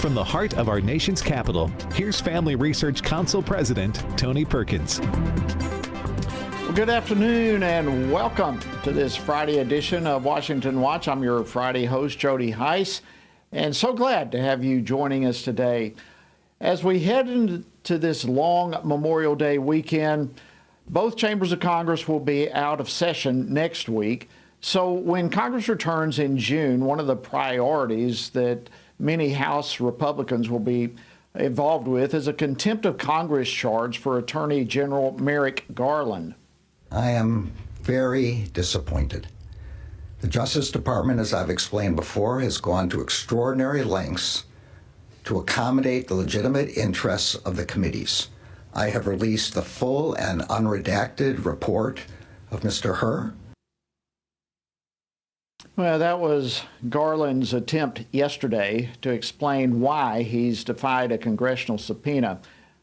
From the heart of our nation's capital, here's Family Research Council President Tony Perkins. Well, good afternoon and welcome to this Friday edition of Washington Watch. I'm your Friday host, Jody Heiss, and so glad to have you joining us today. As we head into this long Memorial Day weekend, both chambers of Congress will be out of session next week. So when Congress returns in June, one of the priorities that many House Republicans will be involved with is a contempt of Congress charge for Attorney General Merrick Garland. I am very disappointed. The Justice Department, as I've explained before, has gone to extraordinary lengths to accommodate the legitimate interests of the committees. I have released the full and unredacted report of Mr. Herr. Well, that was Garland's attempt yesterday to explain why he's defied a congressional subpoena.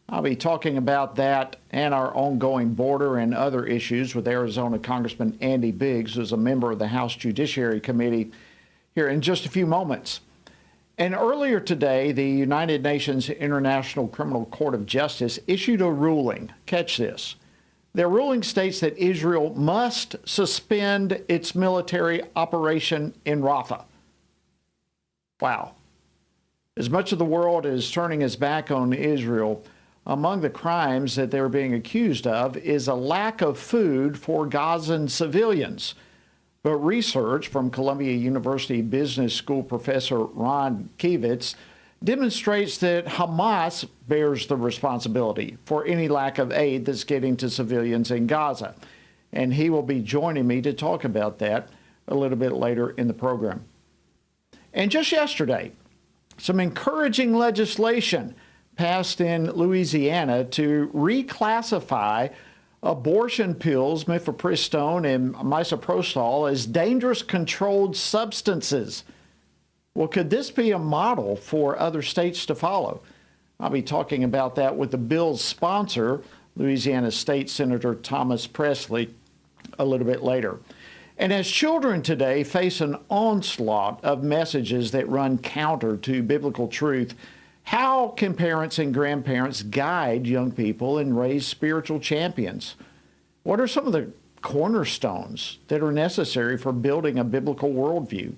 I'll be talking about that and our ongoing border and other issues with Arizona Congressman Andy Biggs, who's a member of the House Judiciary Committee, here in just a few moments. And earlier today, the United Nations International Criminal Court of Justice issued a ruling. Catch this. Their ruling states that Israel must suspend its military operation in Rafah. Wow. As much of the world is turning its back on Israel, among the crimes that they're being accused of is a lack of food for Gazan civilians. But research from Columbia University Business School professor Ron Kivitz demonstrates that Hamas bears the responsibility for any lack of aid that's getting to civilians in Gaza. And he will be joining me to talk about that a little bit later in the program. And just yesterday, some encouraging legislation passed in Louisiana to reclassify abortion pills, mifepristone and misoprostol, as dangerous controlled substances. Well, could this be a model for other states to follow? I'll be talking about that with the bill's sponsor, Louisiana State Senator Thomas Presley, a little bit later. And as children today face an onslaught of messages that run counter to biblical truth, how can parents and grandparents guide young people and raise spiritual champions? What are some of the cornerstones that are necessary for building a biblical worldview?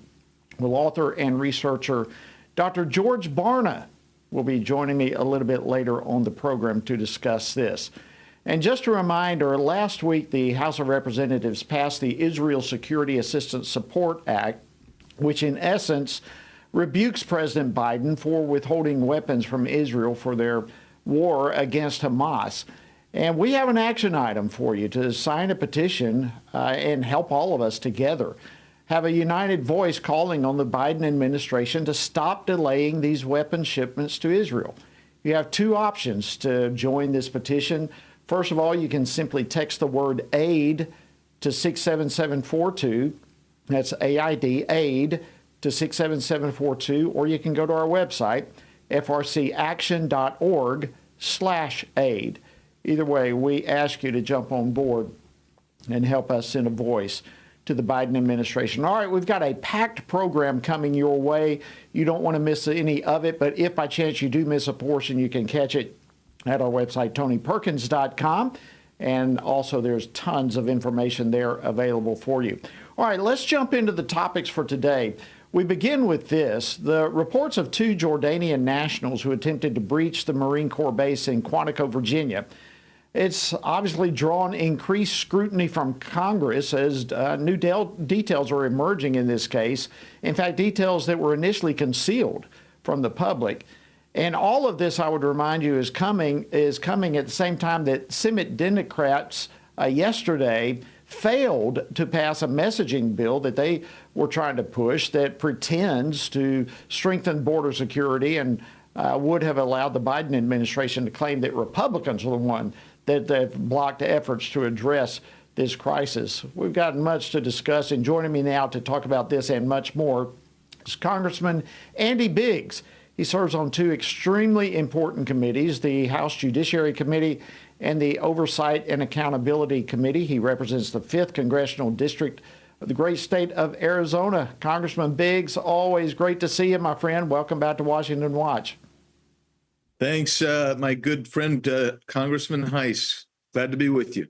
Well, author and researcher Dr. George Barna will be joining me a little bit later on the program to discuss this. And just a reminder, last week the House of Representatives passed the Israel Security Assistance Support Act, which in essence rebukes President Biden for withholding weapons from Israel for their war against Hamas. And we have an action item for you to sign a petition and help all of us together have a united voice calling on the Biden administration to stop delaying these weapon shipments to Israel. You have two options to join this petition. First of all, you can simply text the word AID to 67742. That's AID, AID, to 67742, or you can go to our website, frcaction.org/aid. Either way, we ask you to jump on board and help us send a voice to the Biden administration. All right, we've got a packed program coming your way. You don't want to miss any of it, but if by chance you do miss a portion, you can catch it at our website, tonyperkins.com. And also there's tons of information there available for you. All right, let's jump into the topics for today. We begin with this. The reports of two Jordanian nationals who attempted to breach the Marine Corps base in Quantico, Virginia. It's obviously drawn increased scrutiny from Congress as new details are emerging in this case. In fact, details that were initially concealed from the public. And all of this, I would remind you, is coming at the same time that Senate Democrats yesterday failed to pass a messaging bill that they were trying to push that pretends to strengthen border security and would have allowed the Biden administration to claim that Republicans are the one that have blocked efforts to address this crisis. We've got much to discuss, and joining me now to talk about this and much more is Congressman Andy Biggs. He serves on two extremely important committees, the House Judiciary Committee and the Oversight and Accountability Committee. He represents the 5th Congressional District the great state of Arizona. Congressman Biggs, always great to see you, my friend. Welcome back to Washington Watch. Thanks, my good friend, Congressman Heiss. Glad to be with you.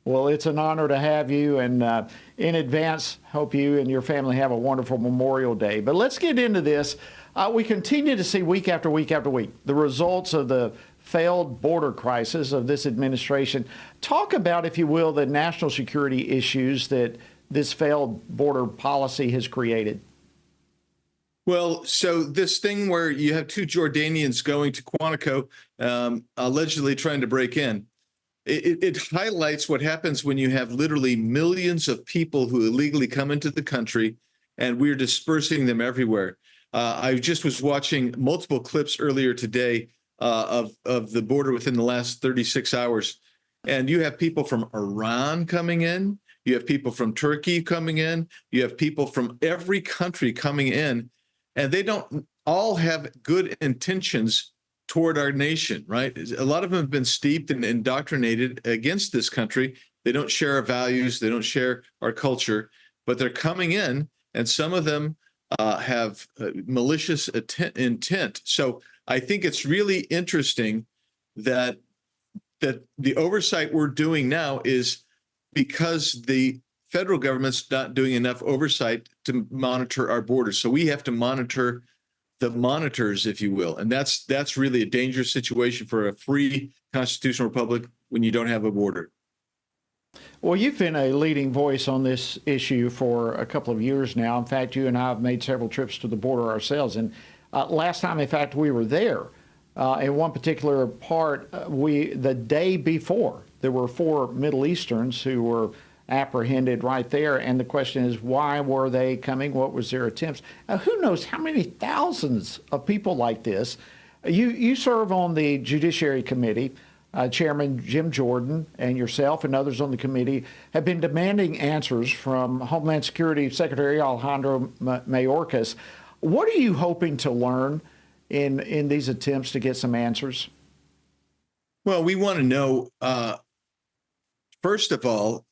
Well, it's an honor to have you, and in advance, hope you and your family have a wonderful Memorial Day. But let's get into this. We continue to see week after week after week the results of the failed border crisis of this administration. Talk about, if you will, the national security issues that this failed border policy has created. Well, so this thing where you have two Jordanians going to Quantico, allegedly trying to break in, it highlights what happens when you have literally millions of people who illegally come into the country, and we're dispersing them everywhere. I just was watching multiple clips earlier today of the border within the last 36 hours, and you have people from Iran coming in, you have people from Turkey coming in, you have people from every country coming in, and they don't all have good intentions toward our nation, right? A lot of them have been steeped and indoctrinated against this country. They don't share our values, they don't share our culture, but they're coming in, and some of them have malicious intent. So I think it's really interesting that the oversight we're doing now is because the federal government's not doing enough oversight to monitor our borders. So we have to monitor the monitors, if you will. And that's really a dangerous situation for a free constitutional republic when you don't have a border. Well, you've been a leading voice on this issue for a couple of years now. In fact, you and I have made several trips to the border ourselves. And last time, in fact, we were there. In one particular part, the day before, there were 4 Middle Easterns who were apprehended right there. And the question is, why were they coming? What was their attempts? Who knows how many thousands of people like this? You serve on the Judiciary Committee. Chairman Jim Jordan and yourself and others on the committee have been demanding answers from Homeland Security Secretary Alejandro Mayorkas. What are you hoping to learn in these attempts to get some answers? Well, we want to know, first of all,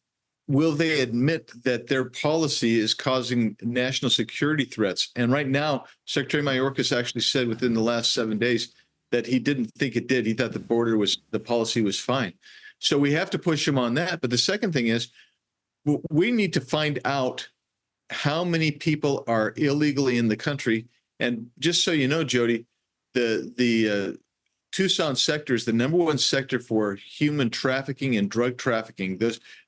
will they admit that their policy is causing national security threats? And right now, Secretary Mayorkas actually said within the last 7 days that he didn't think it did. He thought the policy was fine. So we have to push him on that. But the second thing is, we need to find out how many people are illegally in the country. And just so you know, Jody, the Tucson sector is the #1 sector for human trafficking and drug trafficking.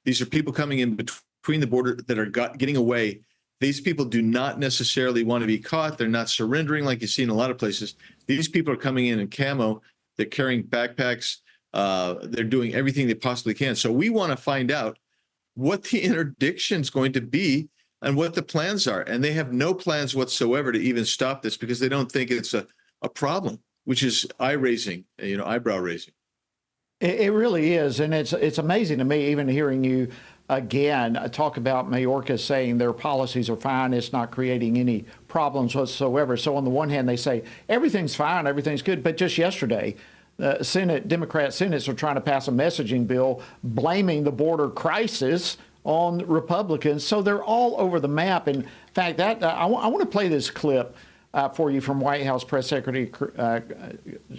These are people coming in between the border that are getting away. These people do not necessarily want to be caught. They're not surrendering like you see in a lot of places. These people are coming in camo. They're carrying backpacks. They're doing everything they possibly can. So we want to find out what the interdiction is going to be and what the plans are. And they have no plans whatsoever to even stop this because they don't think it's a problem, which is eyebrow raising. It really is. And it's amazing to me, even hearing you again talk about Mayorkas saying their policies are fine, it's not creating any problems whatsoever. So on the one hand, they say everything's fine, everything's good. But just yesterday, Democrat Senates are trying to pass a messaging bill blaming the border crisis on Republicans. So they're all over the map. In fact, I want to play this clip for you from White House Press Secretary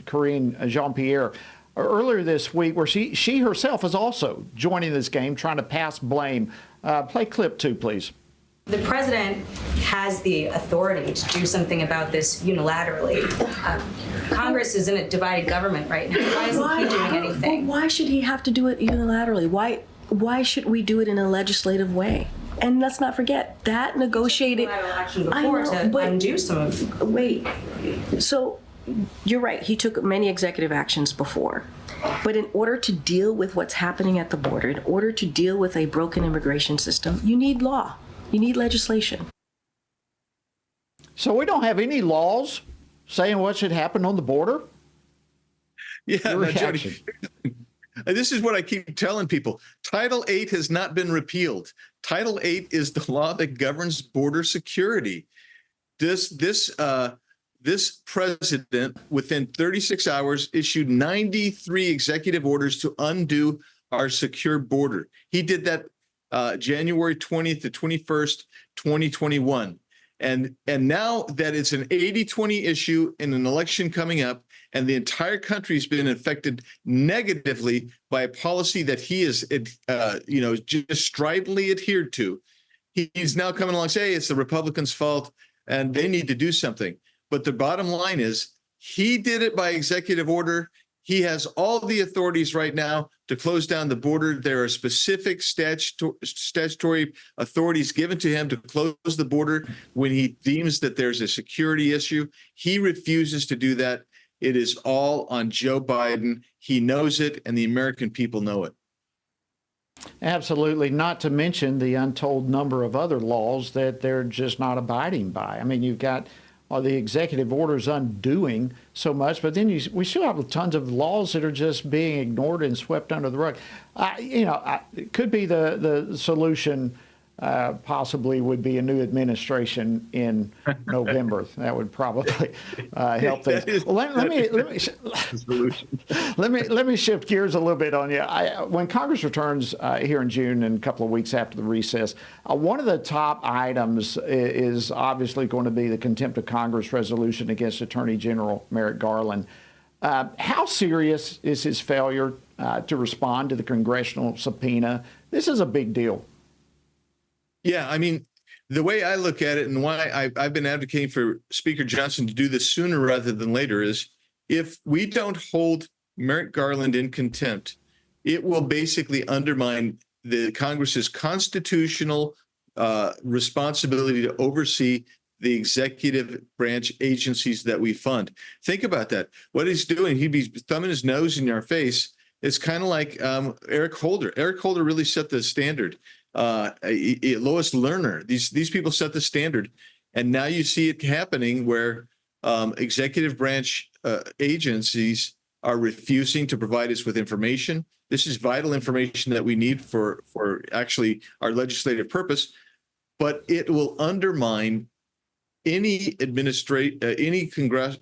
Karine Jean-Pierre earlier this week, where she herself is also joining this game, trying to pass blame. Play clip 2, please. The president has the authority to do something about this unilaterally. Congress is in a divided government right now. Why isn't he doing anything? Why should he have to do it unilaterally? Why should we do it in a legislative way? And let's not forget that negotiated action before to undo some of. Wait, so you're right. He took many executive actions before, but in order to deal with what's happening at the border, in order to deal with a broken immigration system, you need law. You need legislation. So we don't have any laws saying what should happen on the border? Yeah, Jody, this is what I keep telling people. Title 8 has not been repealed. Title 8 is the law that governs border security. This president, within 36 hours, issued 93 executive orders to undo our secure border. He did that January 20th to 21st, 2021. And now that it's an 80-20 issue in an election coming up, and the entire country has been affected negatively by a policy that he is, just stridently adhered to, he's now coming along and saying, hey, it's the Republicans' fault and they need to do something. But the bottom line is he did it by executive order. He has all the authorities right now to close down the border. There are specific statutory authorities given to him to close the border when he deems that there's a security issue. He refuses to do that. It is all on Joe Biden. He knows it, and the American people know it. Absolutely, not to mention the untold number of other laws that they're just not abiding by. I mean, you've got the executive orders undoing so much, but then we still have tons of laws that are just being ignored and swept under the rug. It could be the solution. Possibly would be a new administration in November. That would probably help things. Well, let me shift gears a little bit on you. When Congress returns here in June and a couple of weeks after the recess, one of the top items is obviously going to be the contempt of Congress resolution against Attorney General Merrick Garland. How serious is his failure to respond to the congressional subpoena? This is a big deal. Yeah, I mean, the way I look at it and why I've been advocating for Speaker Johnson to do this sooner rather than later is if we don't hold Merrick Garland in contempt, it will basically undermine the Congress's constitutional responsibility to oversee the executive branch agencies that we fund. Think about that. What he's doing, he'd be thumbing his nose in our face. It's kind of like Eric Holder. Eric Holder really set the standard. Lois Lerner, these people set the standard, and now you see it happening where executive branch agencies are refusing to provide us with information. This is vital information that we need for actually our legislative purpose, but it will undermine any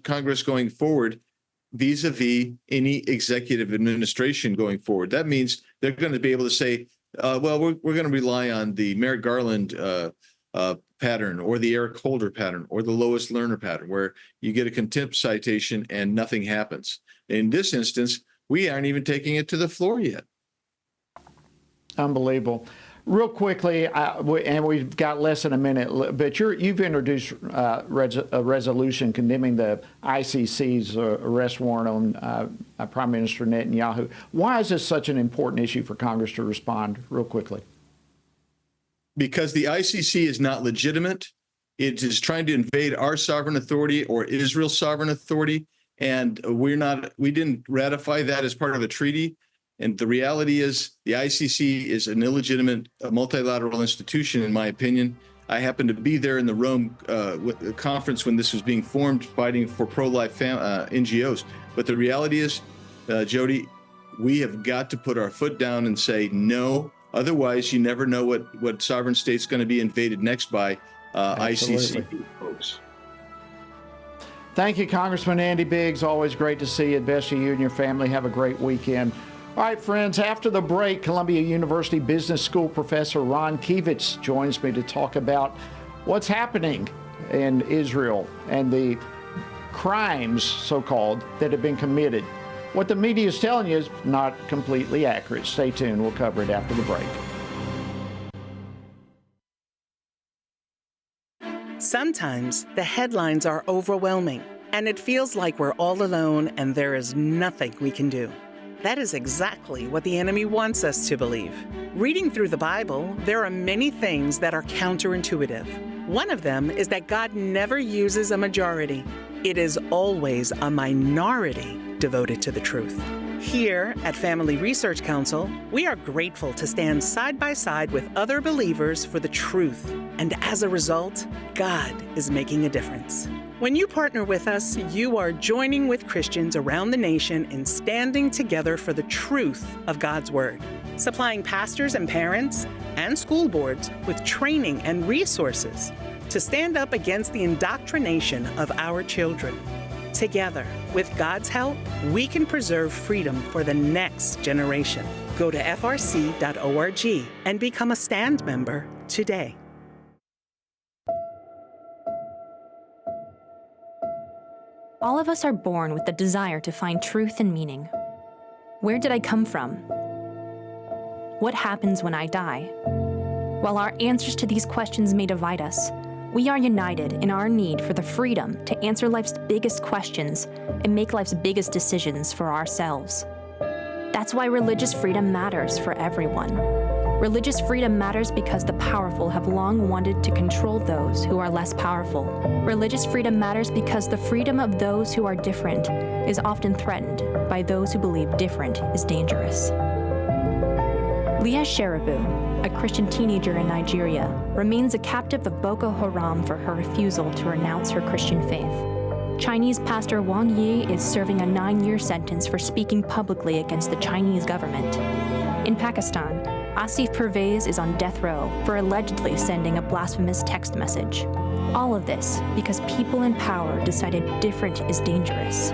Congress going forward vis-a-vis any executive administration going forward. That means they're going to be able to say, well, we're going to rely on the Merrick Garland pattern or the Eric Holder pattern or the Lois Lerner pattern, where you get a contempt citation and nothing happens. In this instance, we aren't even taking it to the floor yet. Unbelievable. Real quickly, and we've got less than a minute, but you've introduced a resolution condemning the ICC's arrest warrant on Prime Minister Netanyahu. Why is this such an important issue for Congress to respond real quickly? Because the ICC is not legitimate. It is trying to invade our sovereign authority or Israel's sovereign authority, and we didn't ratify that as part of a treaty. And the reality is the ICC is an illegitimate multilateral institution, in my opinion. I happened to be there in the Rome conference when this was being formed, fighting for pro-life NGOs. But the reality is, Jody, we have got to put our foot down and say no. Otherwise, you never know what sovereign state's going to be invaded next by ICC folks. Thank you, Congressman Andy Biggs. Always great to see you. Best to you and your family. Have a great weekend. All right, friends, after the break, Columbia University Business School professor Ron Kivitz joins me to talk about what's happening in Israel and the crimes, so-called, that have been committed. What the media is telling you is not completely accurate. Stay tuned. We'll cover it after the break. Sometimes the headlines are overwhelming, and it feels like we're all alone and there is nothing we can do. That is exactly what the enemy wants us to believe. Reading through the Bible, there are many things that are counterintuitive. One of them is that God never uses a majority. It is always a minority devoted to the truth. Here at Family Research Council, we are grateful to stand side by side with other believers for the truth. And as a result, God is making a difference. When you partner with us, you are joining with Christians around the nation in standing together for the truth of God's Word, supplying pastors and parents and school boards with training and resources to stand up against the indoctrination of our children. Together, with God's help, we can preserve freedom for the next generation. Go to frc.org and become a STAND member today. All of us are born with the desire to find truth and meaning. Where did I come from? What happens when I die? While our answers to these questions may divide us, we are united in our need for the freedom to answer life's biggest questions and make life's biggest decisions for ourselves. That's why religious freedom matters for everyone. Religious freedom matters because the powerful have long wanted to control those who are less powerful. Religious freedom matters because the freedom of those who are different is often threatened by those who believe different is dangerous. Leah Sheribu, a Christian teenager in Nigeria, remains a captive of Boko Haram for her refusal to renounce her Christian faith. Chinese pastor Wang Yi is serving a 9-year sentence for speaking publicly against the Chinese government. In Pakistan, Asif Pervez is on death row for allegedly sending a blasphemous text message. All of this because people in power decided different is dangerous.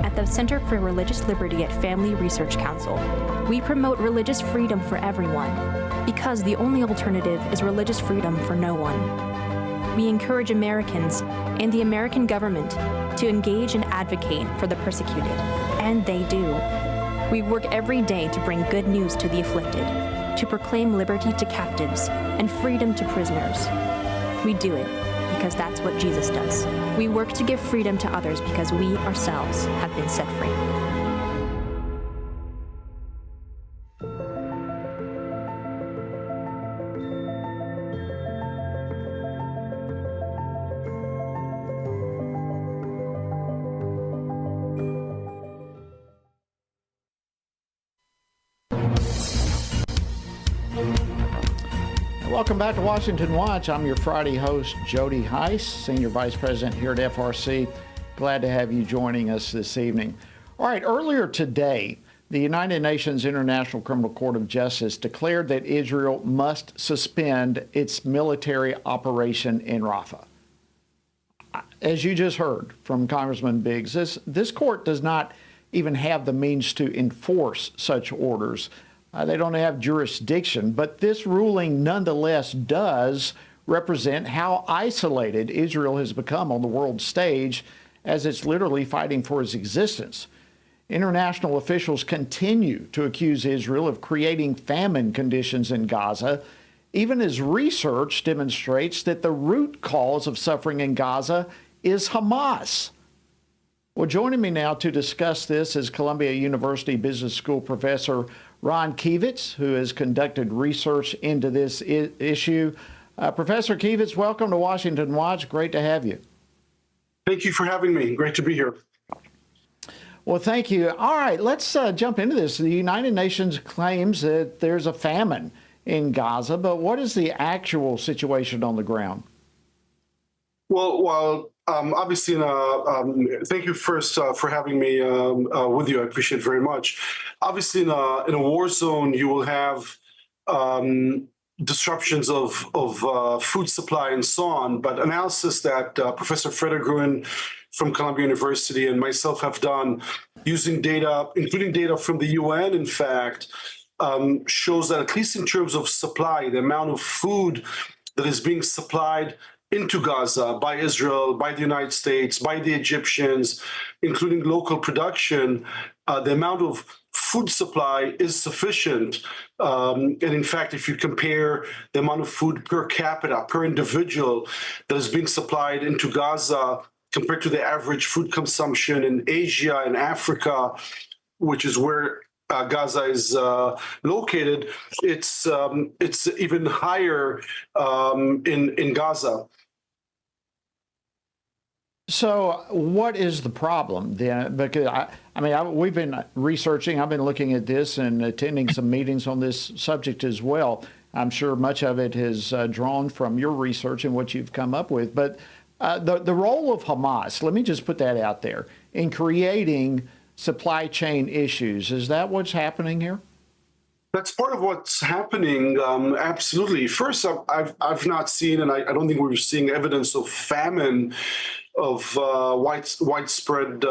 At the Center for Religious Liberty at Family Research Council, we promote religious freedom for everyone because the only alternative is religious freedom for no one. We encourage Americans and the American government to engage and advocate for the persecuted, and they do. We work every day to bring good news to the afflicted, to proclaim liberty to captives and freedom to prisoners. We do it because that's what Jesus does. We work to give freedom to others because we ourselves have been set free. Welcome back to Washington Watch. I'm your Friday host, Jody Heiss, Senior Vice President here at FRC. Glad to have you joining us this evening. All right, earlier today, the United Nations International Criminal Court of Justice declared that Israel must suspend its military operation in Rafah. As you just heard from Congressman Biggs, this court does not even have the means to enforce such orders. They don't have jurisdiction, but this ruling nonetheless does represent how isolated Israel has become on the world stage as it's literally fighting for its existence. International officials continue to accuse Israel of creating famine conditions in Gaza, even as research demonstrates that the root cause of suffering in Gaza is Hamas. Well, joining me now to discuss this is Columbia University Business School professor Ron Kievitz, who has conducted research into this issue. Professor Kievitz, welcome to Washington Watch. Great to have you. Thank you for having me. Great to be here. Well, thank you. All right, let's jump into this. The United Nations claims that there's a famine in Gaza, but what is the actual situation on the ground? Well, obviously, thank you first for having me with you. I appreciate it very much. Obviously, in a war zone, you will have disruptions of food supply and so on. But analysis that Professor Frederick Gruen from Columbia University and myself have done using data, including data from the UN, in fact, shows that at least in terms of supply, the amount of food that is being supplied into Gaza by Israel, by the United States, by the Egyptians, including local production, the amount of food supply is sufficient. And in fact, if you compare the amount of food per capita, per individual that is being supplied into Gaza compared to the average food consumption in Asia and Africa, which is where Gaza is located, it's even higher in Gaza. So what is the problem then? Because we've been researching, I've been looking at this and attending some meetings on this subject as well. I'm sure much of it has drawn from your research and what you've come up with. But the role of Hamas, let me just put that out there, in creating supply chain issues, is that what's happening here? That's part of what's happening, absolutely. First, I've not seen, and I don't think we're seeing evidence of famine widespread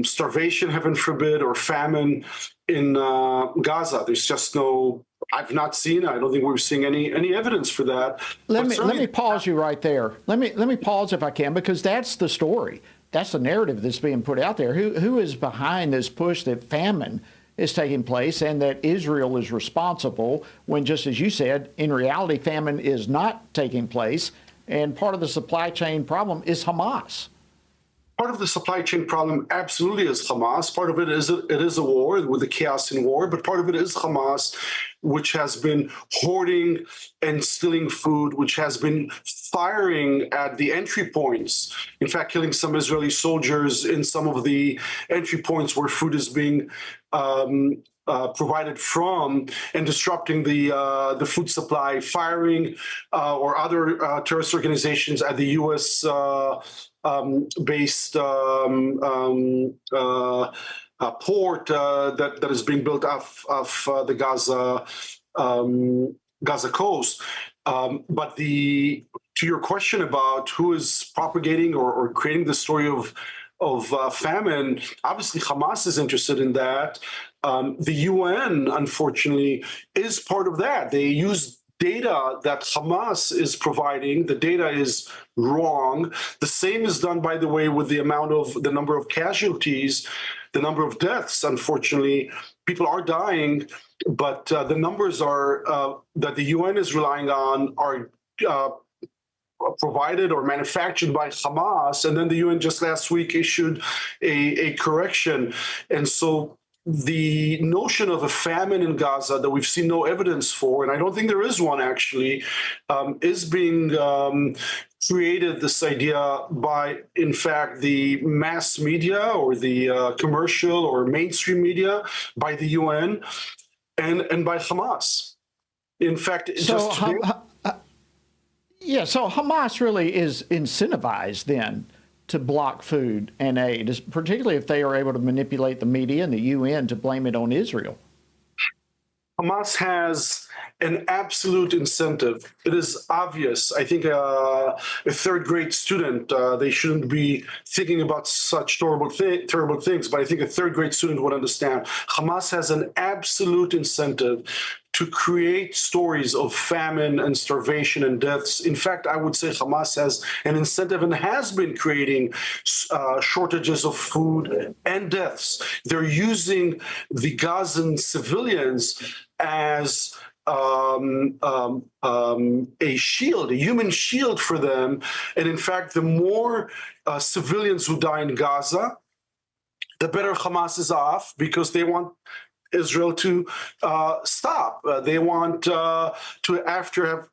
starvation, heaven forbid, or famine in Gaza. There's just no. I've not seen. I don't think we're seeing any evidence for that. Let me pause you right there. Let me pause if I can, because that's the story. That's the narrative that's being put out there. Who is behind this push that famine is taking place and that Israel is responsible when, just as you said, in reality, famine is not taking place, and part of the supply chain problem is Hamas? Part of the supply chain problem absolutely is Hamas. Part of it is a war with the chaos in war, but part of it is Hamas, which has been hoarding and stealing food, which has been firing at the entry points. In fact, killing some Israeli soldiers in some of the entry points where food is being provided from, and disrupting the food supply, firing or other terrorist organizations at the U.S. Based port that is being built off the Gaza coast. But to your question about who is propagating or creating the story of famine, obviously Hamas is interested in that. The UN, unfortunately, is part of that. They use data that Hamas is providing. The data is wrong. The same is done, by the way, with the number of casualties, the number of deaths. Unfortunately, people are dying, but the numbers are that the UN is relying on are provided or manufactured by Hamas, and then the UN just last week issued a correction. And so the notion of a famine in Gaza that we've seen no evidence for, and I don't think there is one actually, is being created, this idea, by, in fact, the mass media or the commercial or mainstream media, by the UN, and by Hamas. In fact, so Hamas really is incentivized then to block food and aid, particularly if they are able to manipulate the media and the UN to blame it on Israel. Hamas has an absolute incentive. It is obvious. I think a third-grade student, they shouldn't be thinking about such terrible things, but I think a third-grade student would understand. Hamas has an absolute incentive to create stories of famine and starvation and deaths. In fact, I would say Hamas has an incentive and has been creating shortages of food and deaths. They're using the Gazan civilians as a shield, a human shield for them. And in fact, the more civilians who die in Gaza, the better Hamas is off, because they want Israel to stop. They want to, after have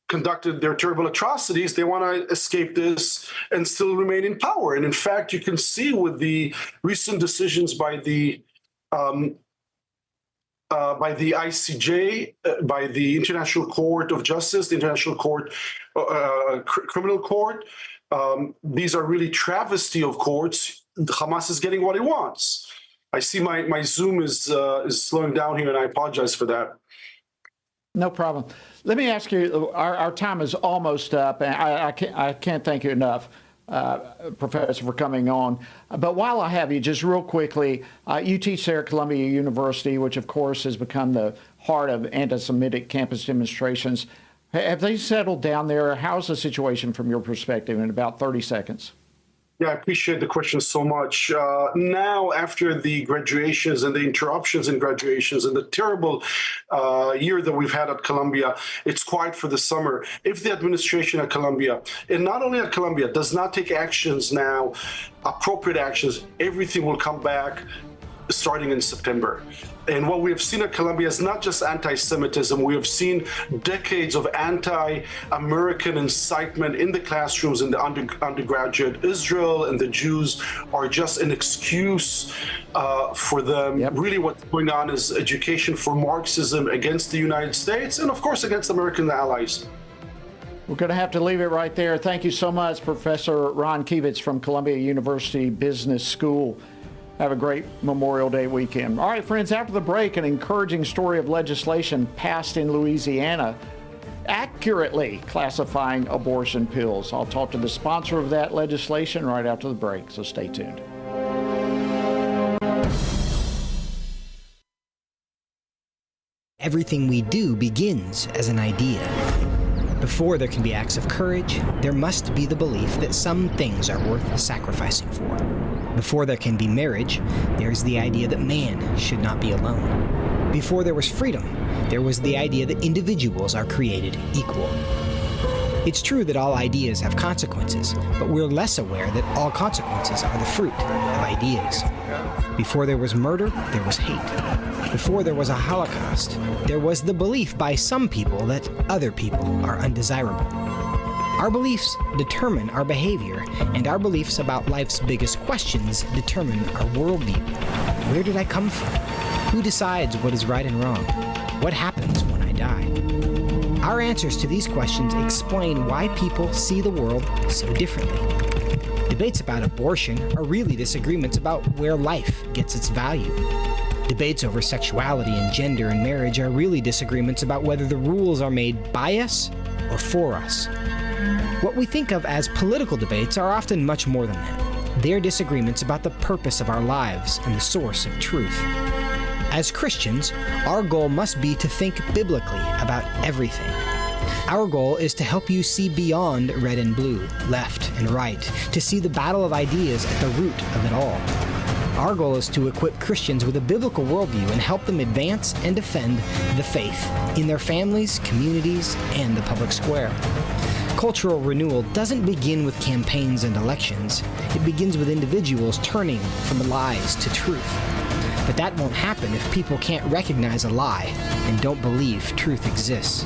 conducted their terrible atrocities, they want to escape this and still remain in power. And in fact, you can see with the recent decisions by the ICJ, by the International Court of Justice, the International Court, Criminal Court, these are really travesty of courts. Hamas is getting what it wants. I see my Zoom is slowing down here, and I apologize for that. No problem. Let me ask you, our time is almost up, and I can't thank you enough, Professor, for coming on. But while I have you, just real quickly, you teach there at Columbia University, which of course has become the heart of anti-Semitic campus demonstrations. Have they settled down there? How's the situation from your perspective in about 30 seconds? Yeah, I appreciate the question so much. Now, after the graduations and the interruptions in graduations and the terrible year that we've had at Columbia, it's quiet for the summer. If the administration at Columbia, and not only at Columbia, does not take actions now, appropriate actions, everything will come back starting in September. And what we have seen at Columbia is not just anti-Semitism. We have seen decades of anti-American incitement in the classrooms in the undergraduate. Israel and the Jews are just an excuse for them. Yep. Really what's going on is education for Marxism against the United States and, of course, against American allies. We're going to have to leave it right there. Thank you so much, Professor Ron Kivitz from Columbia University Business School. Have a great Memorial Day weekend. All right, friends, after the break, an encouraging story of legislation passed in Louisiana accurately classifying abortion pills. I'll talk to the sponsor of that legislation right after the break, so stay tuned. Everything we do begins as an idea. Before there can be acts of courage, there must be the belief that some things are worth sacrificing for. Before there can be marriage, there is the idea that man should not be alone. Before there was freedom, there was the idea that individuals are created equal. It's true that all ideas have consequences, but we're less aware that all consequences are the fruit of ideas. Before there was murder, there was hate. Before there was a Holocaust, there was the belief by some people that other people are undesirable. Our beliefs determine our behavior, and our beliefs about life's biggest questions determine our worldview. Where did I come from? Who decides what is right and wrong? What happens when I die? Our answers to these questions explain why people see the world so differently. Debates about abortion are really disagreements about where life gets its value. Debates over sexuality and gender and marriage are really disagreements about whether the rules are made by us or for us. What we think of as political debates are often much more than that. They are disagreements about the purpose of our lives and the source of truth. As Christians, our goal must be to think biblically about everything. Our goal is to help you see beyond red and blue, left and right, to see the battle of ideas at the root of it all. Our goal is to equip Christians with a biblical worldview and help them advance and defend the faith in their families, communities, and the public square. Cultural renewal doesn't begin with campaigns and elections. It begins with individuals turning from lies to truth. But that won't happen if people can't recognize a lie and don't believe truth exists.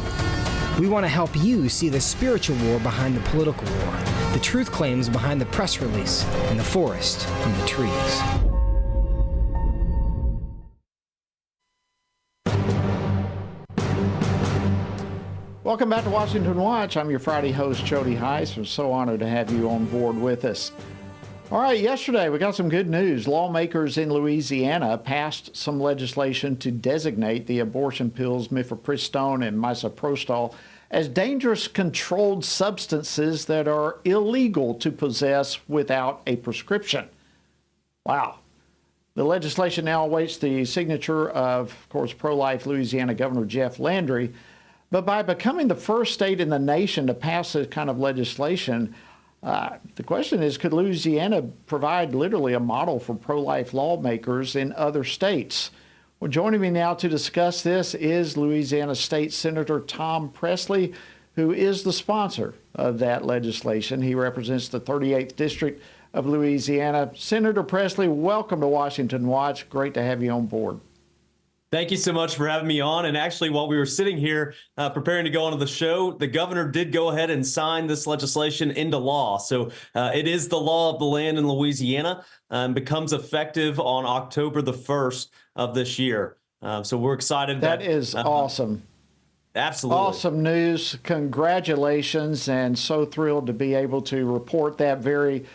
We want to help you see the spiritual war behind the political war, the truth claims behind the press release, and the forest from the trees. Welcome back to Washington Watch. I'm your Friday host, Jody Heiss. We're so honored to have you on board with us. All right, yesterday we got some good news. Lawmakers in Louisiana passed some legislation to designate the abortion pills mifepristone and misoprostol as dangerous controlled substances that are illegal to possess without a prescription. Wow. The legislation now awaits the signature of course, pro-life Louisiana Governor Jeff Landry. But by becoming the first state in the nation to pass this kind of legislation, the question is, could Louisiana provide literally a model for pro-life lawmakers in other states? Well, joining me now to discuss this is Louisiana State Senator Tom Presley, who is the sponsor of that legislation. He represents the 38th District of Louisiana. Senator Presley, welcome to Washington Watch. Great to have you on board. Thank you so much for having me on. And actually, while we were sitting here preparing to go onto the show, the governor did go ahead and sign this legislation into law. So it is the law of the land in Louisiana and becomes effective on October the 1st of this year. So we're excited. That is awesome. Absolutely. Awesome news. Congratulations. And so thrilled to be able to report that very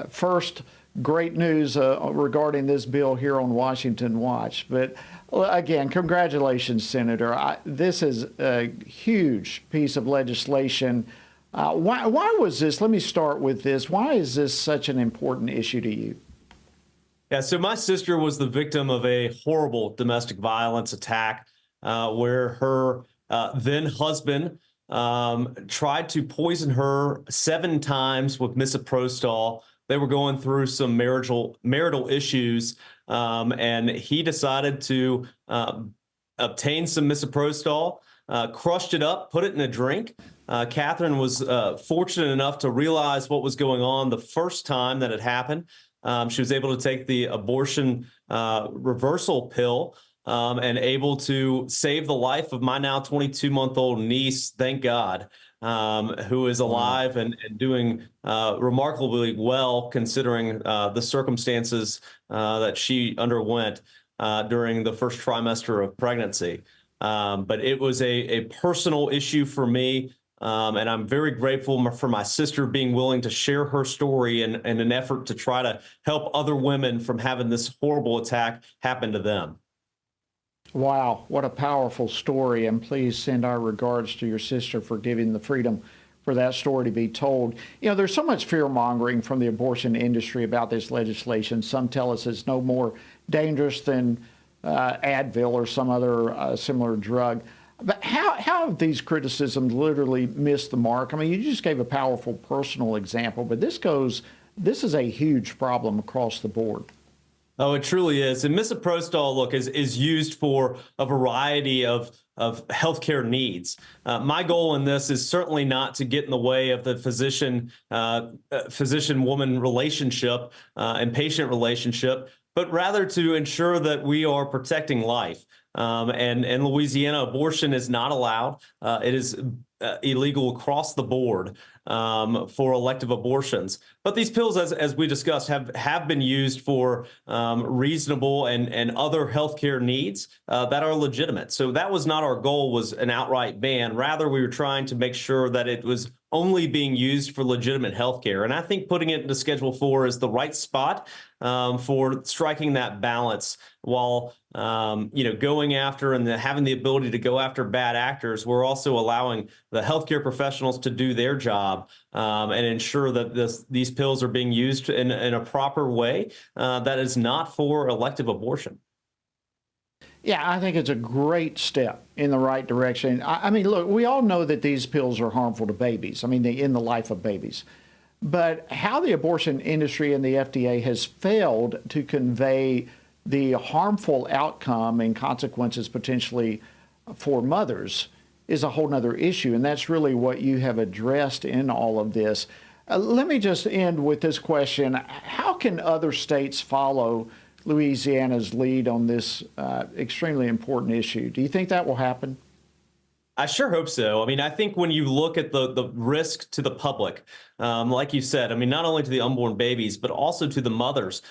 first great news regarding this bill here on Washington Watch. But again, congratulations, Senator. This is a huge piece of legislation. Why was this? Let me start with this. Why is this such an important issue to you? Yeah, so my sister was the victim of a horrible domestic violence attack where her then husband tried to poison her 7 times with misoprostol. They were going through some marital issues, and he decided to obtain some misoprostol, crushed it up, put it in a drink. Catherine was fortunate enough to realize what was going on the first time that it happened. She was able to take the abortion reversal pill and able to save the life of my now 22-month-old niece, thank God. Who is alive and doing remarkably well considering the circumstances that she underwent during the first trimester of pregnancy. But it was a personal issue for me, and I'm very grateful for my sister being willing to share her story in an effort to try to help other women from having this horrible attack happen to them. Wow, what a powerful story. And please send our regards to your sister for giving the freedom for that story to be told. You know, there's so much fear-mongering from the abortion industry about this legislation. Some tell us it's no more dangerous than Advil or some other similar drug. But how have these criticisms literally missed the mark? I mean, you just gave a powerful personal example, but this is a huge problem across the board. Oh, it truly is. And misoprostol, look, is used for a variety of healthcare needs. My goal in this is certainly not to get in the way of the physician-woman relationship and patient relationship, but rather to ensure that we are protecting life. And in Louisiana, abortion is not allowed. It is illegal across the board for elective abortions. But these pills, as we discussed, have been used for reasonable and other healthcare needs that are legitimate. So that was not our goal, was an outright ban. Rather, we were trying to make sure that it was only being used for legitimate healthcare. And I think putting it into Schedule 4 is the right spot for striking that balance while going after and having the ability to go after bad actors. We're also allowing the healthcare professionals to do their job and ensure that these pills are being used in a proper way that is not for elective abortion. Yeah, I think it's a great step in the right direction. I mean, look, we all know that these pills are harmful to babies. I mean, they end the life of babies. But how the abortion industry and the FDA has failed to convey the harmful outcome and consequences potentially for mothers is a whole nother issue. And that's really what you have addressed in all of this. Let me just end with this question. How can other states follow Louisiana's lead on this extremely important issue? Do you think that will happen? I sure hope so. I mean, I think when you look at the risk to the public, like you said, I mean, not only to the unborn babies, but also to the mothers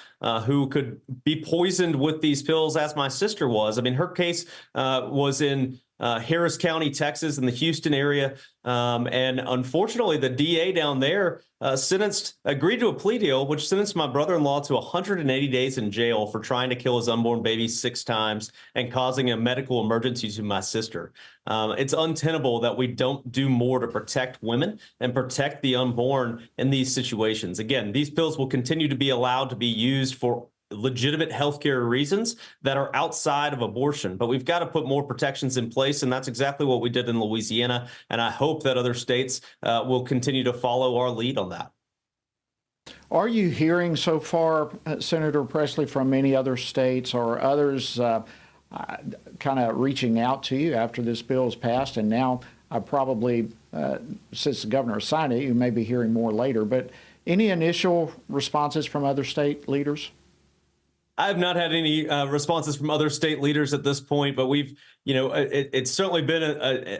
who could be poisoned with these pills, as my sister was. I mean, her case was in Harris County, Texas, in the Houston area. And unfortunately, the DA down there agreed to a plea deal, which sentenced my brother-in-law to 180 days in jail for trying to kill his unborn baby 6 times and causing a medical emergency to my sister. It's untenable that we don't do more to protect women and protect the unborn in these situations. Again, these pills will continue to be allowed to be used for legitimate healthcare reasons that are outside of abortion. But we've got to put more protections in place, and that's exactly what we did in Louisiana. And I hope that other states will continue to follow our lead on that. Are you hearing so far, Senator Presley, from any other states or others kind of reaching out to you after this bill is passed? And now probably, since the governor signed it, you may be hearing more later. But any initial responses from other state leaders? I have not had any responses from other state leaders at this point, but we've, it's certainly been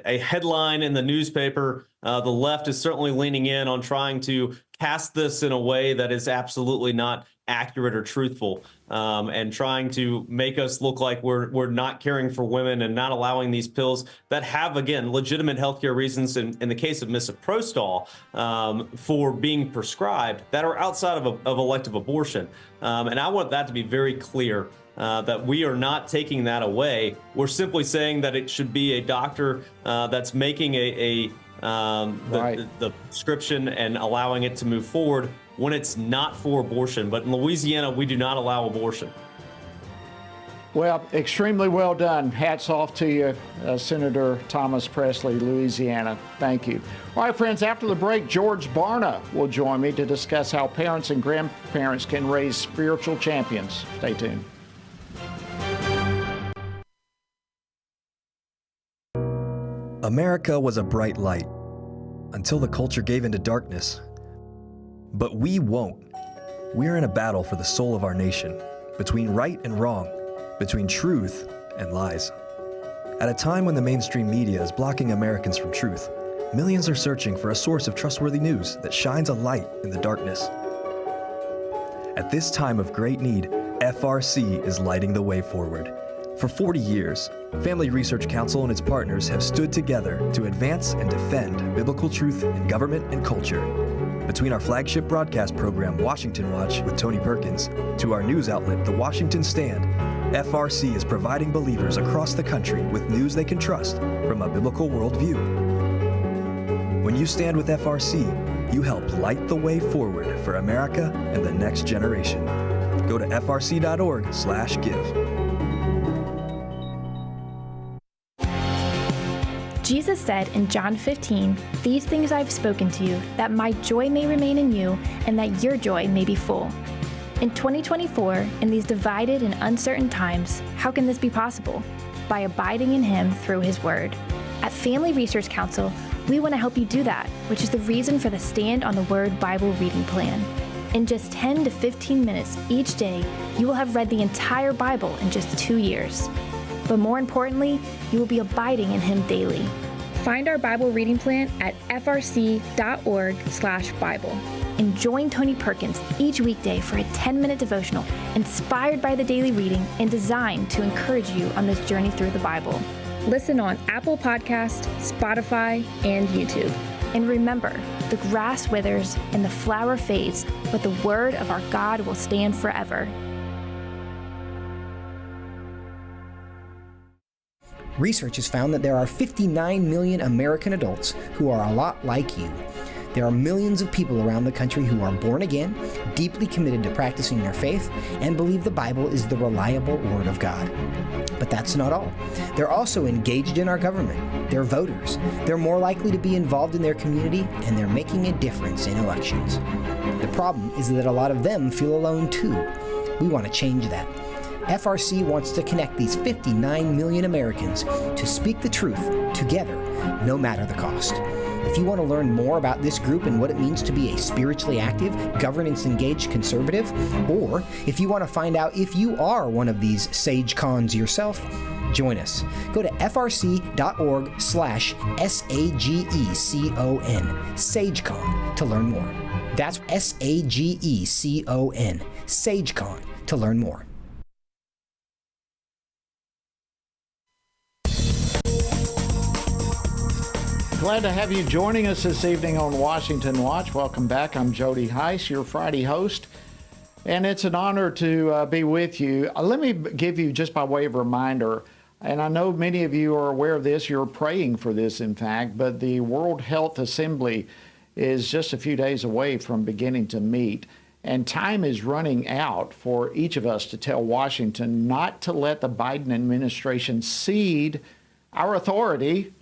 a headline in the newspaper. The left is certainly leaning in on trying to cast this in a way that is absolutely not accurate or truthful, and trying to make us look like we're not caring for women and not allowing these pills that have, again, legitimate healthcare reasons in the case of misoprostol for being prescribed that are outside of elective abortion. And I want that to be very clear. That we are not taking that away. We're simply saying that it should be a doctor that's making the prescription and allowing it to move forward when it's not for abortion. But in Louisiana, we do not allow abortion. Well, extremely well done. Hats off to you, Senator Thomas Presley, Louisiana. Thank you. All right, friends, after the break, George Barna will join me to discuss how parents and grandparents can raise spiritual champions. Stay tuned. America was a bright light until the culture gave into darkness. But we won't. We're in a battle for the soul of our nation, between right and wrong, between truth and lies. At a time when the mainstream media is blocking Americans from truth, millions are searching for a source of trustworthy news that shines a light in the darkness. At this time of great need, FRC is lighting the way forward. For 40 years, Family Research Council and its partners have stood together to advance and defend biblical truth in government and culture. Between our flagship broadcast program, Washington Watch with Tony Perkins, to our news outlet, The Washington Stand, FRC is providing believers across the country with news they can trust from a biblical worldview. When you stand with FRC, you help light the way forward for America and the next generation. Go to frc.org/give. Jesus said in John 15, "These things I've spoken to you, that my joy may remain in you, and that your joy may be full." In 2024, in these divided and uncertain times, how can this be possible? By abiding in Him through His Word. At Family Research Council, we want to help you do that, which is the reason for the Stand on the Word Bible reading plan. In just 10 to 15 minutes each day, you will have read the entire Bible in just 2 years. But more importantly, you will be abiding in Him daily. Find our Bible reading plan at frc.org/Bible. And join Tony Perkins each weekday for a 10-minute devotional inspired by the daily reading and designed to encourage you on this journey through the Bible. Listen on Apple Podcasts, Spotify, and YouTube. And remember, the grass withers and the flower fades, but the word of our God will stand forever. Research has found that there are 59 million American adults who are a lot like you. There are millions of people around the country who are born again, deeply committed to practicing their faith, and believe the Bible is the reliable Word of God. But that's not all. They're also engaged in our government. They're voters. They're more likely to be involved in their community, and they're making a difference in elections. The problem is that a lot of them feel alone too. We want to change that. FRC wants to connect these 59 million Americans to speak the truth together, no matter the cost. If you want to learn more about this group and what it means to be a spiritually active, governance-engaged conservative, or if you want to find out if you are one of these sage cons yourself, join us. Go to frc.org/SAGECON, SageCon, to learn more. That's SAGECON, SageCon, to learn more. Glad to have you joining us this evening on Washington Watch. Welcome back. I'm Jody Heiss, your Friday host, and it's an honor to be with you. Let me give you, just by way of reminder, and I know many of you are aware of this, you're praying for this, in fact, but the World Health Assembly is just a few days away from beginning to meet, and time is running out for each of us to tell Washington not to let the Biden administration cede our authority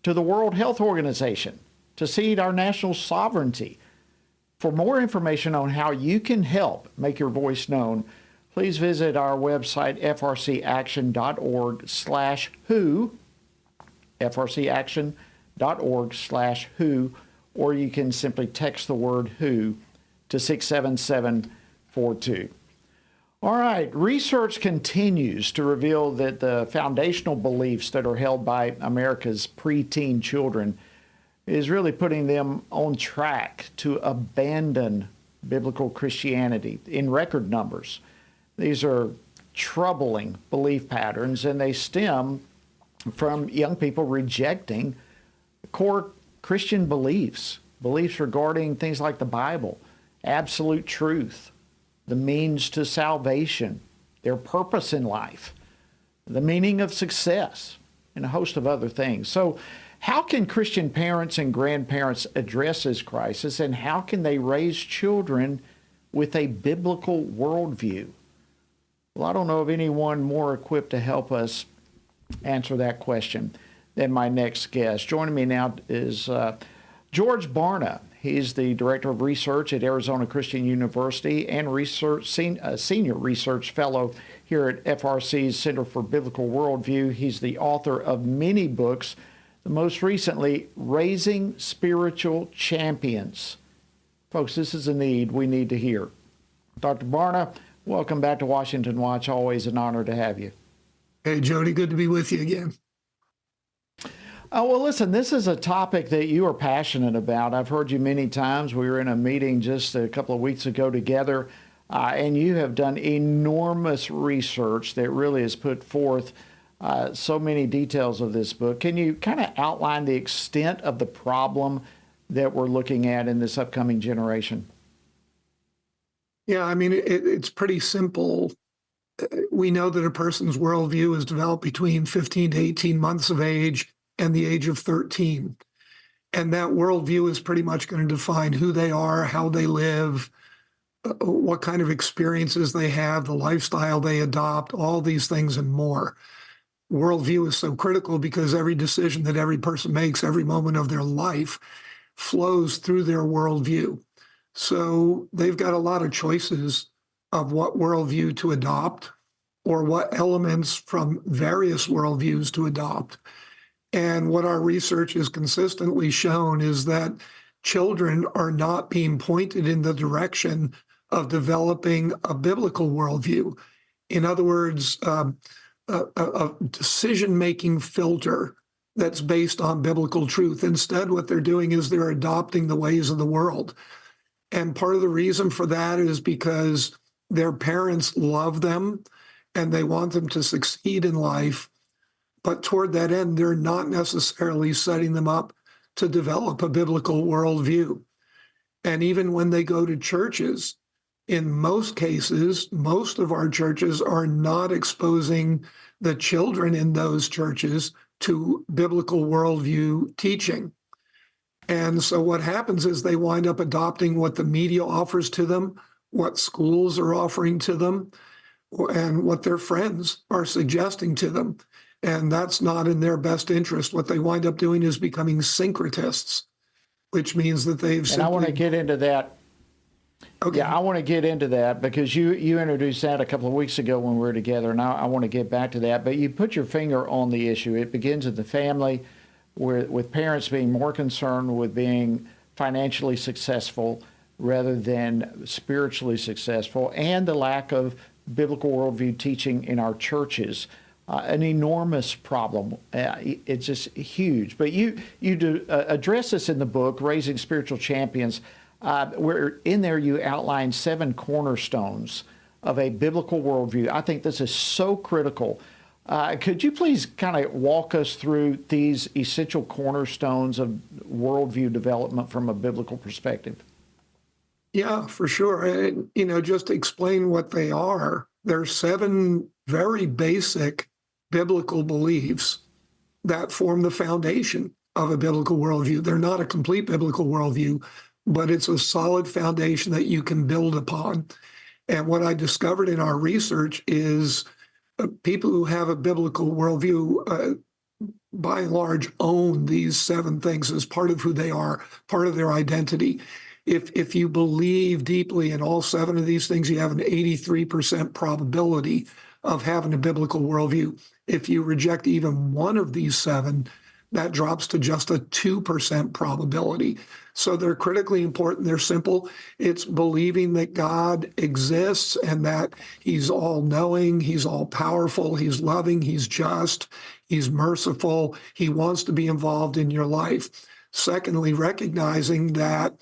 to the World Health Organization, to cede our national sovereignty. For more information on how you can help make your voice known, please visit our website, frcaction.org/who, frcaction.org/who, or you can simply text the word WHO to 67742. All right, research continues to reveal that the foundational beliefs that are held by America's preteen children is really putting them on track to abandon biblical Christianity in record numbers. These are troubling belief patterns, and they stem from young people rejecting core Christian beliefs regarding things like the Bible, absolute truth, the means to salvation, their purpose in life, the meaning of success, and a host of other things. So how can Christian parents and grandparents address this crisis, and how can they raise children with a biblical worldview? Well, I don't know of anyone more equipped to help us answer that question than my next guest. Joining me now is George Barna. He's the Director of Research at Arizona Christian University and Senior Research Fellow here at FRC's Center for Biblical Worldview. He's the author of many books, the most recently, Raising Spiritual Champions. Folks, this is a need we need to hear. Dr. Barna, welcome back to Washington Watch. Always an honor to have you. Hey, Jody, good to be with you again. Well, listen, this is a topic that you are passionate about. I've heard you many times. We were in a meeting just a couple of weeks ago together, and you have done enormous research that really has put forth so many details of this book. Can you kind of outline the extent of the problem that we're looking at in this upcoming generation? Yeah, I mean, it's pretty simple. we know that a person's worldview is developed between 15 to 18 months of age and the age of 13. And that worldview is pretty much going to define who they are, how they live, what kind of experiences they have, the lifestyle they adopt, all these things and more. Worldview is so critical because every decision that every person makes, every moment of their life, flows through their worldview. So they've got a lot of choices of what worldview to adopt or what elements from various worldviews to adopt. And what our research has consistently shown is that children are not being pointed in the direction of developing a biblical worldview. In other words, a decision-making filter that's based on biblical truth. Instead, what they're doing is they're adopting the ways of the world. And part of the reason for that is because their parents love them and they want them to succeed in life. But toward that end, they're not necessarily setting them up to develop a biblical worldview. And even when they go to churches, in most cases, most of our churches are not exposing the children in those churches to biblical worldview teaching. And so what happens is they wind up adopting what the media offers to them, what schools are offering to them, and what their friends are suggesting to them. And that's not in their best interest. What they wind up doing is becoming syncretists, which means that they've And I want to get into that. Okay. Yeah, I want to get into that because you introduced that a couple of weeks ago when we were together, and I want to get back to that. But you put your finger on the issue. It begins in the family, with parents being more concerned with being financially successful rather than spiritually successful, and the lack of biblical worldview teaching in our churches. An enormous problem. It's just huge. But you do address this in the book, Raising Spiritual Champions, where in there you outline 7 cornerstones of a biblical worldview. I think this is so critical. Could you please kind of walk us through these essential cornerstones of worldview development from a biblical perspective? Yeah, for sure. And, just to explain what they are, there are 7 very basic biblical beliefs that form the foundation of a biblical worldview. They're not a complete biblical worldview, but it's a solid foundation that you can build upon. And what I discovered in our research is people who have a biblical worldview, by and large, own these 7 things as part of who they are, part of their identity. If you believe deeply in all 7 of these things, you have an 83% probability of having a biblical worldview. If you reject even one of these 7, that drops to just a 2% probability. So they're critically important. They're simple. It's believing that God exists and that he's all-knowing, he's all-powerful, he's loving, he's just, he's merciful, he wants to be involved in your life. Secondly, recognizing that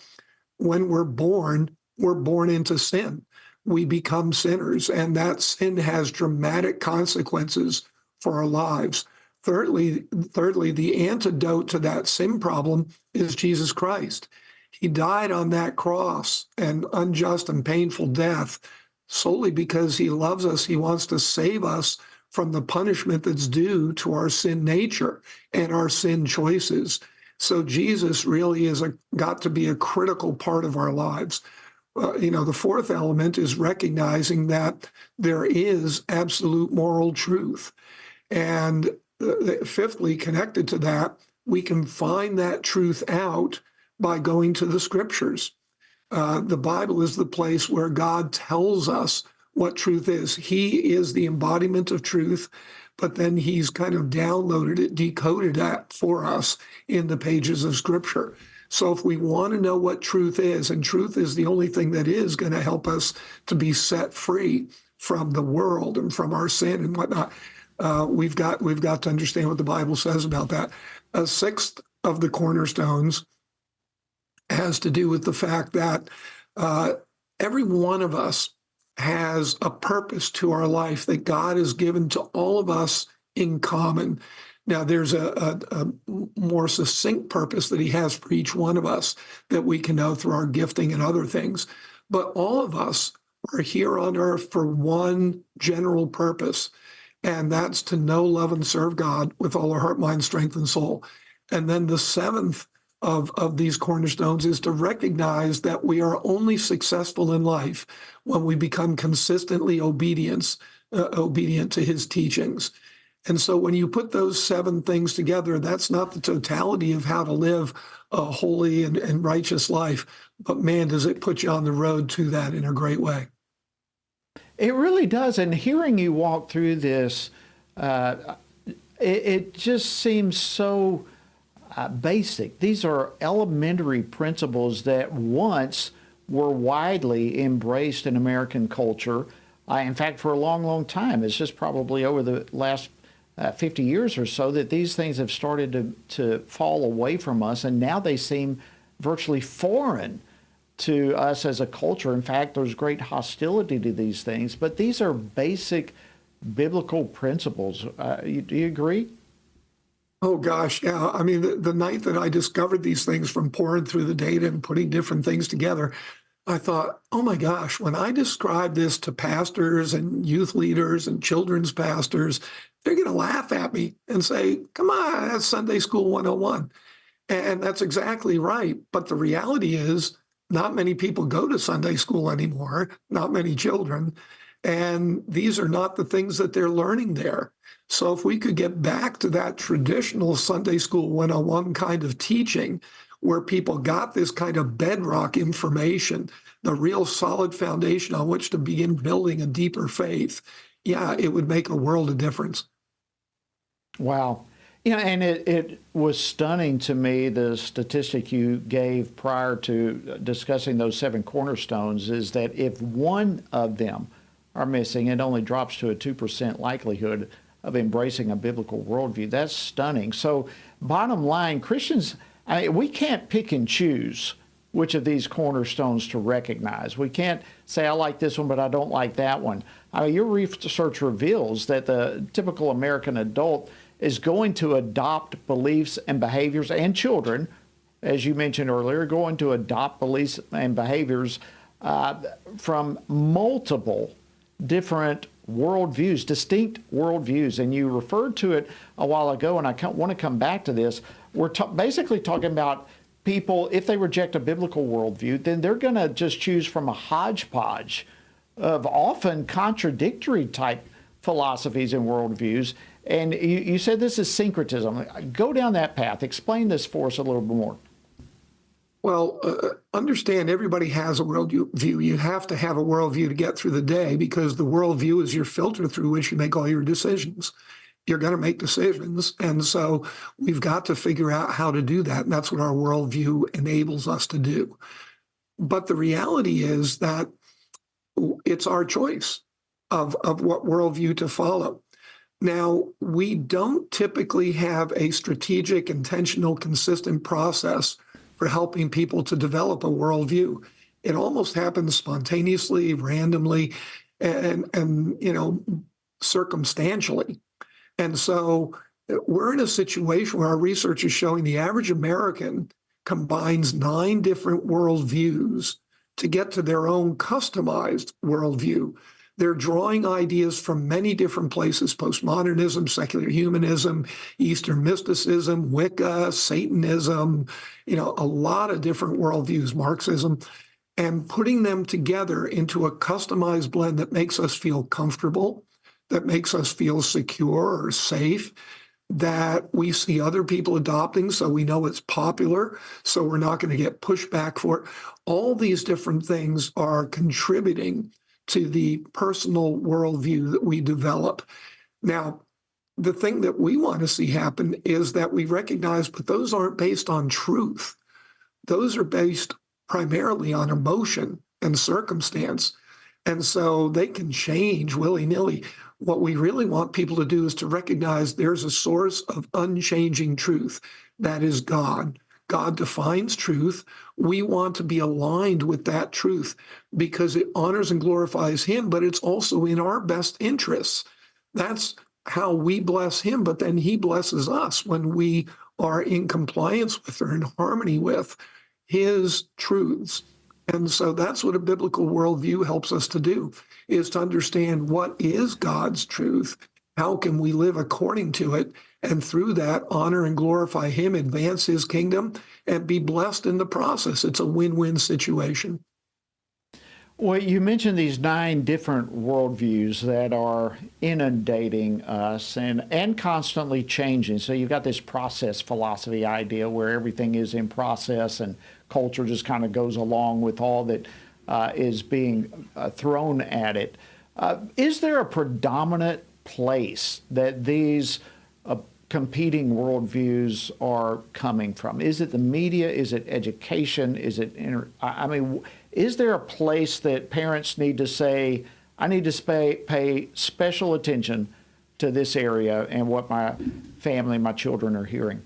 when we're born into sin. We become sinners, and that sin has dramatic consequences for our lives. Thirdly, the antidote to that sin problem is Jesus Christ. He died on that cross, an unjust and painful death, solely because he loves us. He wants to save us from the punishment that's due to our sin nature and our sin choices. So Jesus really got to be a critical part of our lives. The fourth element is recognizing that there is absolute moral truth. And fifthly, connected to that, we can find that truth out by going to the scriptures. The Bible is the place where God tells us what truth is. He is the embodiment of truth, but then he's kind of downloaded it, decoded that for us in the pages of scripture. So if we want to know what truth is, and truth is the only thing that is going to help us to be set free from the world and from our sin and whatnot, we've got to understand what the Bible says about that. A sixth of the cornerstones has to do with the fact that every one of us has a purpose to our life that God has given to all of us in common. Now, there's a more succinct purpose that he has for each one of us that we can know through our gifting and other things. But all of us We're here on earth for one general purpose, and that's to know, love, and serve God with all our heart, mind, strength, and soul. And then the seventh of these cornerstones is to recognize that we are only successful in life when we become consistently obedient to his teachings. And so when you put those seven things together, that's not the totality of how to live a holy and righteous life, but man, does it put you on the road to that in a great way. It really does. And hearing you walk through this, it just seems so basic. These are elementary principles that once were widely embraced in American culture. In fact, for a long, long time. It's just probably over the last 50 years or so that these things have started to fall away from us, and now they seem virtually foreign to us as a culture. In fact, there's great hostility to these things, but these are basic biblical principles. Do you agree? Oh, gosh, yeah. I mean, the night that I discovered these things from pouring through the data and putting different things together, I thought, oh my gosh, when I describe this to pastors and youth leaders and children's pastors, they're going to laugh at me and say, come on, that's Sunday School 101. And that's exactly right. But the reality is, not many people go to Sunday school anymore, not many children. And these are not the things that they're learning there. So if we could get back to that traditional Sunday School 101 kind of teaching, where people got this kind of bedrock information, the real solid foundation on which to begin building a deeper faith, yeah, it would make a world of difference. Wow. You know, and it was stunning to me, the statistic you gave prior to discussing those seven cornerstones, is that if one of them are missing, it only drops to a 2% likelihood of embracing a biblical worldview. That's stunning. So bottom line, Christians, we can't pick and choose which of these cornerstones to recognize. We can't say, I like this one, but I don't like that one. Your research reveals that the typical American adult is going to adopt beliefs and behaviors, and children, as you mentioned earlier, going to adopt beliefs and behaviors from multiple different worldviews, distinct worldviews. And you referred to it a while ago, and I want to come back to this. We're basically talking about people, if they reject a biblical worldview, then they're going to just choose from a hodgepodge of often contradictory type philosophies and worldviews. And you said this is syncretism. Go down that path. Explain this for us a little bit more. Well, understand everybody has a worldview. You have to have a worldview to get through the day, because the worldview is your filter through which you make all your decisions. You're going to make decisions. And so we've got to figure out how to do that. And that's what our worldview enables us to do. But the reality is that it's our choice of what worldview to follow. Now, we don't typically have a strategic, intentional, consistent process for helping people to develop a worldview. It almost happens spontaneously, randomly, and circumstantially. And so we're in a situation where our research is showing the average American combines 9 different worldviews to get to their own customized worldview. They're drawing ideas from many different places: postmodernism, secular humanism, Eastern mysticism, Wicca, Satanism, a lot of different worldviews, Marxism, and putting them together into a customized blend that makes us feel comfortable, that makes us feel secure or safe, that we see other people adopting, so we know it's popular, so we're not going to get pushback for it. All these different things are contributing to the personal worldview that we develop. Now, the thing that we want to see happen is that we recognize, but those aren't based on truth. Those are based primarily on emotion and circumstance. And so they can change willy-nilly. What we really want people to do is to recognize there's a source of unchanging truth. That is God. God defines truth. We want to be aligned with that truth because it honors and glorifies him, but it's also in our best interests. That's how we bless him, but then he blesses us when we are in compliance with or in harmony with his truths. And so that's what a biblical worldview helps us to do, is to understand what is God's truth, how can we live according to it, and through that honor and glorify him, advance his kingdom, and be blessed in the process. It's a win-win situation. Well, you mentioned these 9 different worldviews that are inundating us and constantly changing. So you've got this process philosophy idea where everything is in process and culture just kind of goes along with all that is being thrown at it. Is there a predominant place that these competing worldviews are coming from? Is it the media? Is it education? Is it is there a place that parents need to say, I need to pay special attention to this area and what my family, my children are hearing?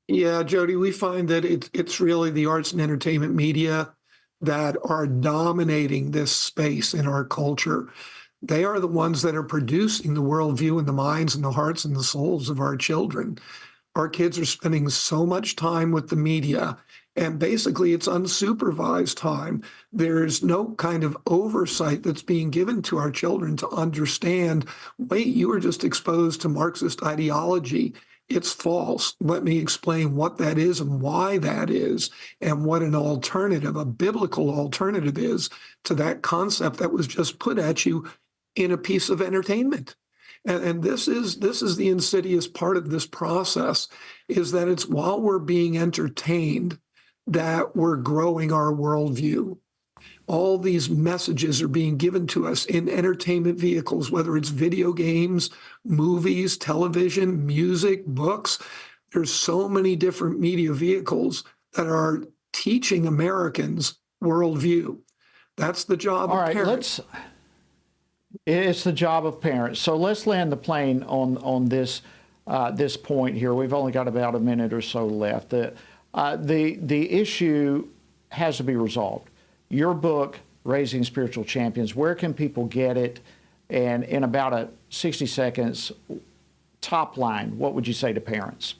Yeah, Jody, we find that it's really the arts and entertainment media that are dominating this space in our culture. They are the ones that are producing the worldview in the minds and the hearts and the souls of our children. Our kids are spending so much time with the media, and basically it's unsupervised time. There's no kind of oversight that's being given to our children to understand, wait, you were just exposed to Marxist ideology. It's false. Let me explain what that is and why that is, and what an alternative, a biblical alternative is to that concept that was just put at you in a piece of entertainment. And this is the insidious part of this process, is that it's while we're being entertained that we're growing our worldview. All these messages are being given to us in entertainment vehicles, whether it's video games, movies, television, music, books. There's so many different media vehicles that are teaching Americans worldview. That's the job of parents. It's the job of parents. So let's land the plane on this this point here. We've only got about a minute or so left. The issue has to be resolved. Your book, Raising Spiritual Champions, where can people get it? And in about 60 seconds, top line, what would you say to parents?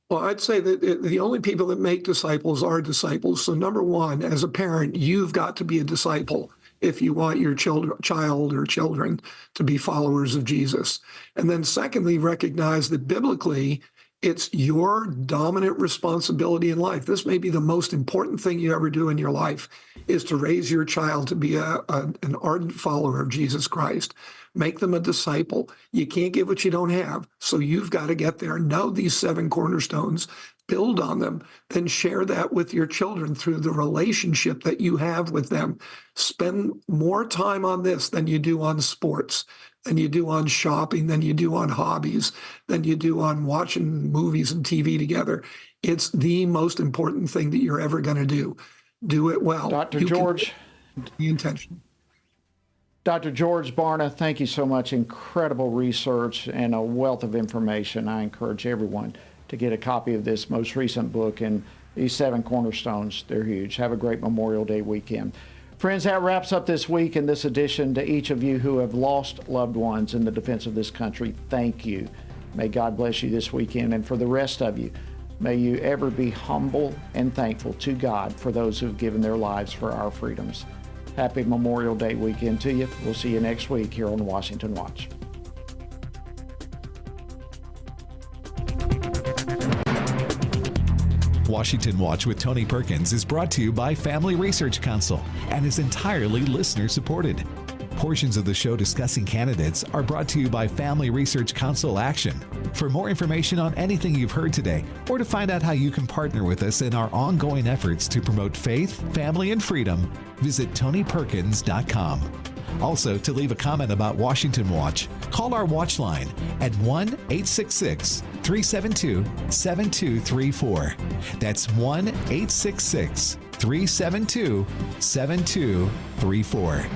Well, I'd say that the only people that make disciples are disciples. So number one, as a parent, you've got to be a disciple if you want your child or children to be followers of Jesus. And then secondly, recognize that biblically, it's your dominant responsibility in life. This may be the most important thing you ever do in your life, is to raise your child to be an ardent follower of Jesus Christ. Make them a disciple. You can't give what you don't have. So you've got to get there. Know these 7 cornerstones, build on them, then share that with your children through the relationship that you have with them. Spend more time on this than you do on sports, than you do on shopping, than you do on hobbies, than you do on watching movies and TV together. It's the most important thing that you're ever going to do. Do it well. Dr. George. Be intentional. Dr. George Barna, thank you so much. Incredible research and a wealth of information. I encourage everyone to get a copy of this most recent book and these 7 cornerstones. They're huge. Have a great Memorial Day weekend. Friends, that wraps up this week in this edition. To each of you who have lost loved ones in the defense of this country, thank you. May God bless you this weekend. And for the rest of you, may you ever be humble and thankful to God for those who have given their lives for our freedoms. Happy Memorial Day weekend to you. We'll see you next week here on Washington Watch. Washington Watch with Tony Perkins is brought to you by Family Research Council and is entirely listener-supported. Portions of the show discussing candidates are brought to you by Family Research Council Action. For more information on anything you've heard today, or to find out how you can partner with us in our ongoing efforts to promote faith, family, and freedom, visit TonyPerkins.com. Also, to leave a comment about Washington Watch, call our watch line at 1-866-372-7234. That's 1-866-372-7234.